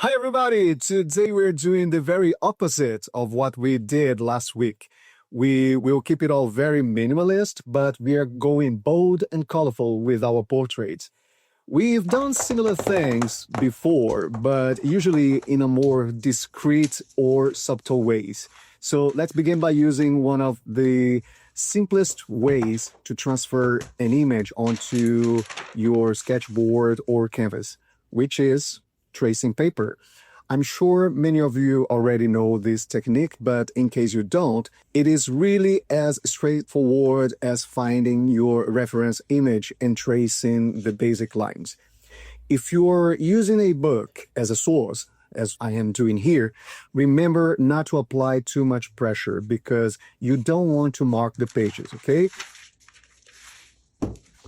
Hi, everybody. Today we're doing the very opposite of what we did last week. We will keep it all very minimalist, but we are going bold and colorful with our portraits. We've done similar things before, but usually in a more discreet or subtle ways. So let's begin by using one of the simplest ways to transfer an image onto your sketchboard or canvas, which is tracing paper. I'm sure many of you already know this technique, but in case you don't, it is really as straightforward as finding your reference image and tracing the basic lines. If you're using a book as a source, as I am doing here, remember not to apply too much pressure because you don't want to mark the pages, okay?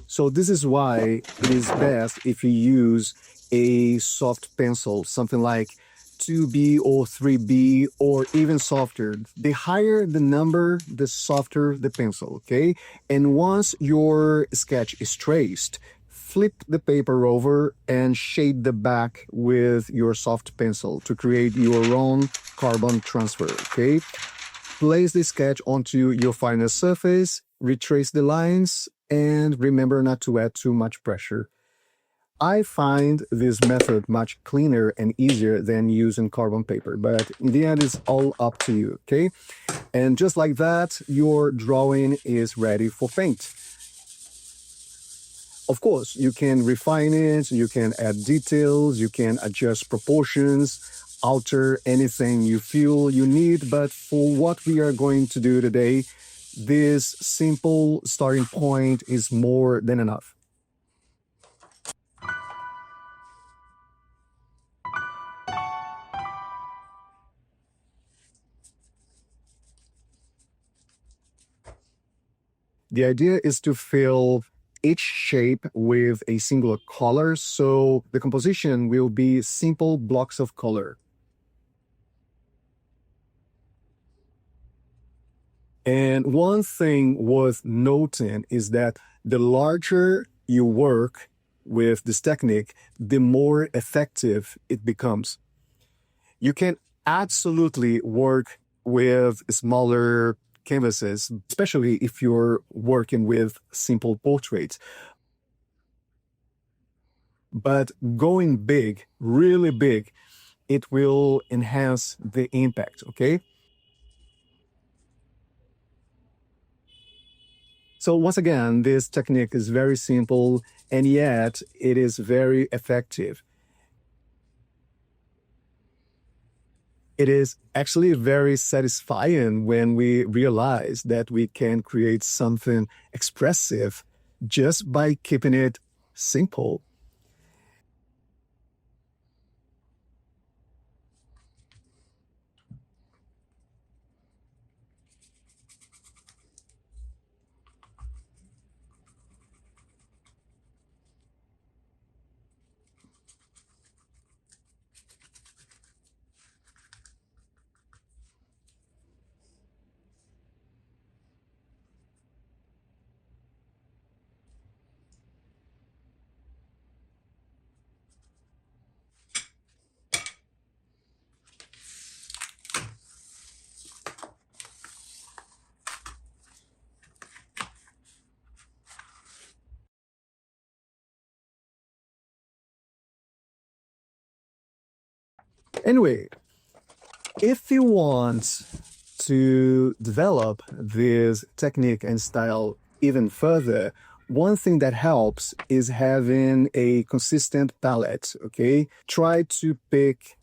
So this is why it is best if you use a soft pencil, something like 2B or 3B or even softer. The higher the number, the softer the pencil, okay? And once your sketch is traced, flip the paper over and shade the back with your soft pencil to create your own carbon transfer, okay? Place the sketch onto your final surface, retrace the lines, and remember not to add too much pressure. I find this method much cleaner and easier than using carbon paper, but in the end, it's all up to you, okay? And just like that, your drawing is ready for paint. Of course, you can refine it, you can add details, you can adjust proportions, alter anything you feel you need, but for what we are going to do today, this simple starting point is more than enough. The idea is to fill each shape with a singular color, so the composition will be simple blocks of color. And one thing worth noting is that the larger you work with this technique, the more effective it becomes. You can absolutely work with smaller canvases, especially if you're working with simple portraits. But going big, really big, it will enhance the impact, okay? So once again, this technique is very simple and yet it is very effective. It is actually very satisfying when we realize that we can create something expressive just by keeping it simple. Anyway, if you want to develop this technique and style even further, one thing that helps is having a consistent palette, okay? Try to pick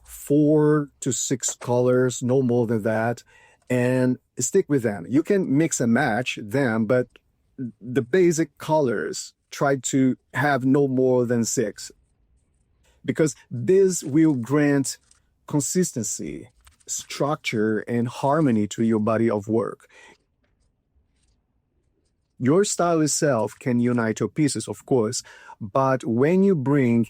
4 to 6 colors, no more than that, and stick with them. You can mix and match them, but the basic colors, try to have no more than 6 because this will grant consistency, structure, and harmony to your body of work. Your style itself can unite your pieces, of course, but when you bring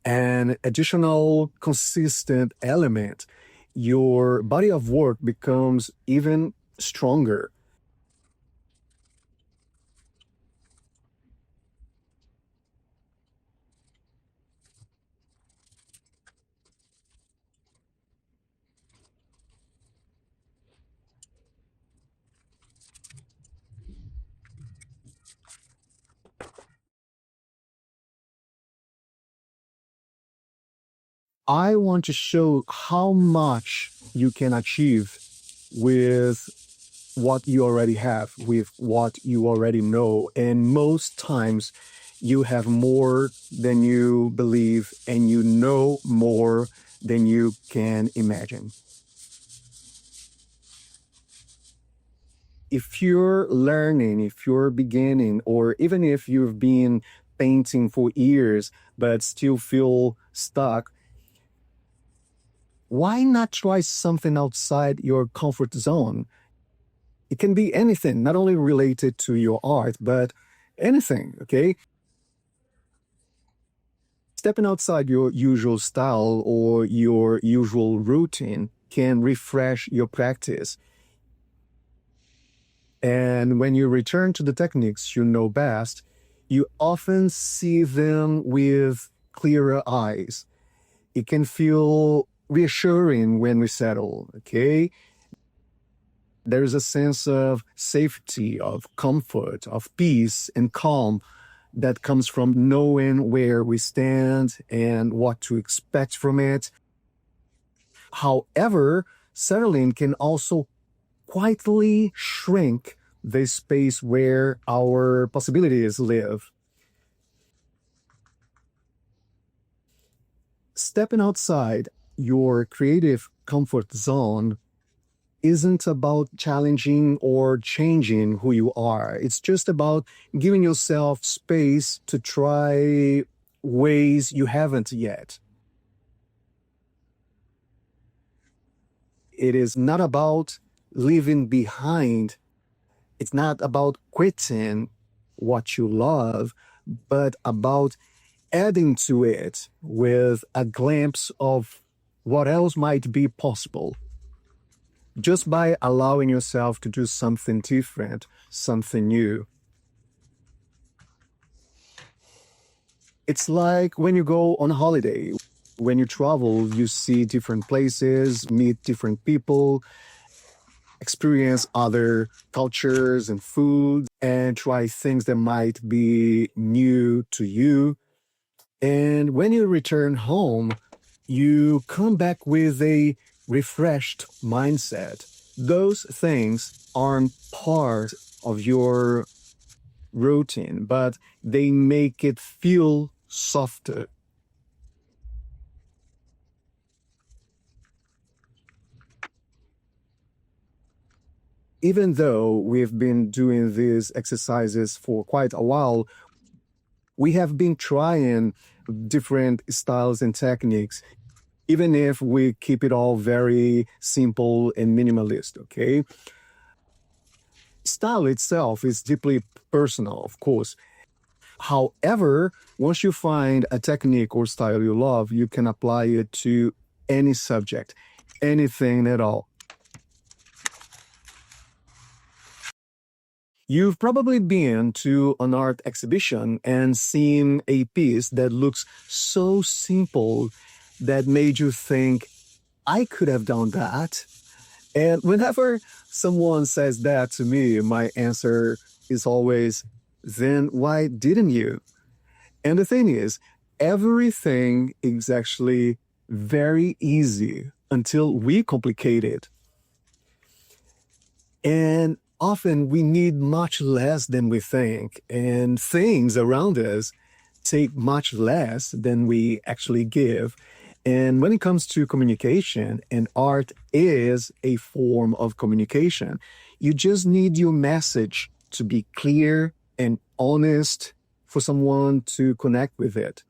an additional consistent element, your body of work becomes even stronger. I want to show how much you can achieve with what you already have, with what you already know. And most times you have more than you believe, and you know more than you can imagine. If you're learning, if you're beginning, or even if you've been painting for years but still feel stuck, why not try something outside your comfort zone? It can be anything, not only related to your art, but anything, okay? Stepping outside your usual style or your usual routine can refresh your practice. And when you return to the techniques you know best, you often see them with clearer eyes. It can feel reassuring when we settle, okay? There's a sense of safety, of comfort, of peace and calm that comes from knowing where we stand and what to expect from it. However, settling can also quietly shrink the space where our possibilities live. Stepping outside your creative comfort zone isn't about challenging or changing who you are. It's just about giving yourself space to try ways you haven't yet. It is not about leaving behind, it's not about quitting what you love, but about adding to it with a glimpse of what else might be possible. Just by allowing yourself to do something different, something new. It's like when you go on holiday. When you travel, you see different places, meet different people, experience other cultures and foods, and try things that might be new to you. And when you return home, you come back with a refreshed mindset. Those things aren't part of your routine, but they make it feel softer. Even though we've been doing these exercises for quite a while, we have been trying different styles and techniques, even if we keep it all very simple and minimalist, okay? Style itself is deeply personal, of course. However, once you find a technique or style you love, you can apply it to any subject, anything at all. You've probably been to an art exhibition and seen a piece that looks so simple that made you think, I could have done that. And whenever someone says that to me, my answer is always, then why didn't you? And the thing is, everything is actually very easy until we complicate it. And often we need much less than we think, and things around us take much less than we actually give. And when it comes to communication, and art is a form of communication, you just need your message to be clear and honest for someone to connect with it.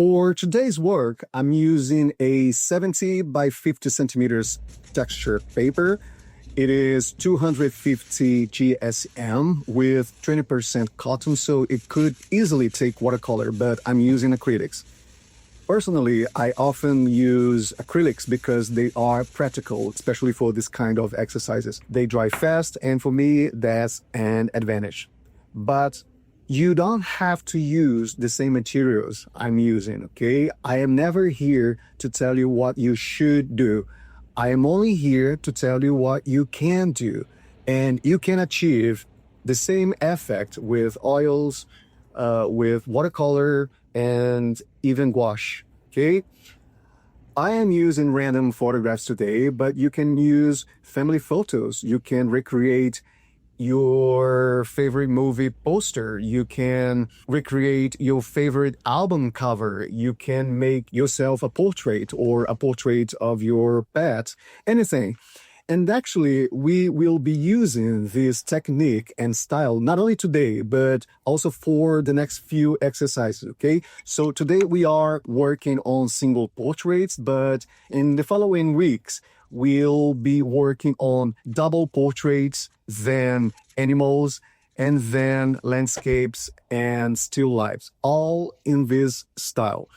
For today's work, I'm using a 70 by 50 centimeters texture paper. It is 250 GSM with 20% cotton, so it could easily take watercolor, but I'm using acrylics. Personally, I often use acrylics because they are practical, especially for this kind of exercises. They dry fast, and for me, that's an advantage. But You don't have to use the same materials I'm using, okay? I am never here to tell you what you should do. I am only here to tell you what you can do. And you can achieve the same effect with oils, with watercolor, and even gouache, okay? I am using random photographs today, but you can use family photos. You can recreate your favorite movie poster. You can recreate your favorite album cover. You can make yourself a portrait or a portrait of your pet, anything. And actually, we will be using this technique and style not only today, but also for the next few exercises, okay? So today we are working on single portraits, but in the following weeks, we'll be working on double portraits, then animals, and then landscapes and still lifes, all in this style.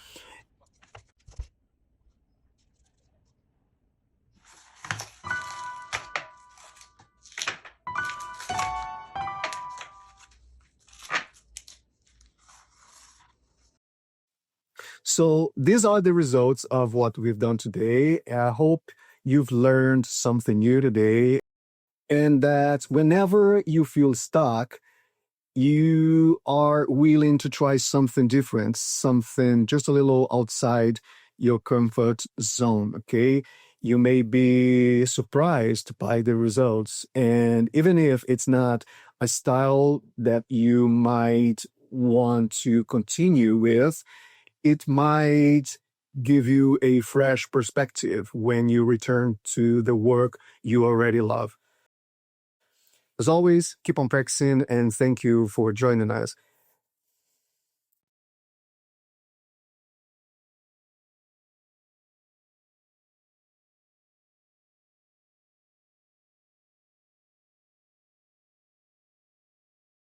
So these are the results of what we've done today. I hope you've learned something new today and that whenever you feel stuck, you are willing to try something different, something just a little outside your comfort zone, okay? You may be surprised by the results. And even if it's not a style that you might want to continue with, it might give you a fresh perspective when you return to the work you already love. As always, keep on practicing and thank you for joining us.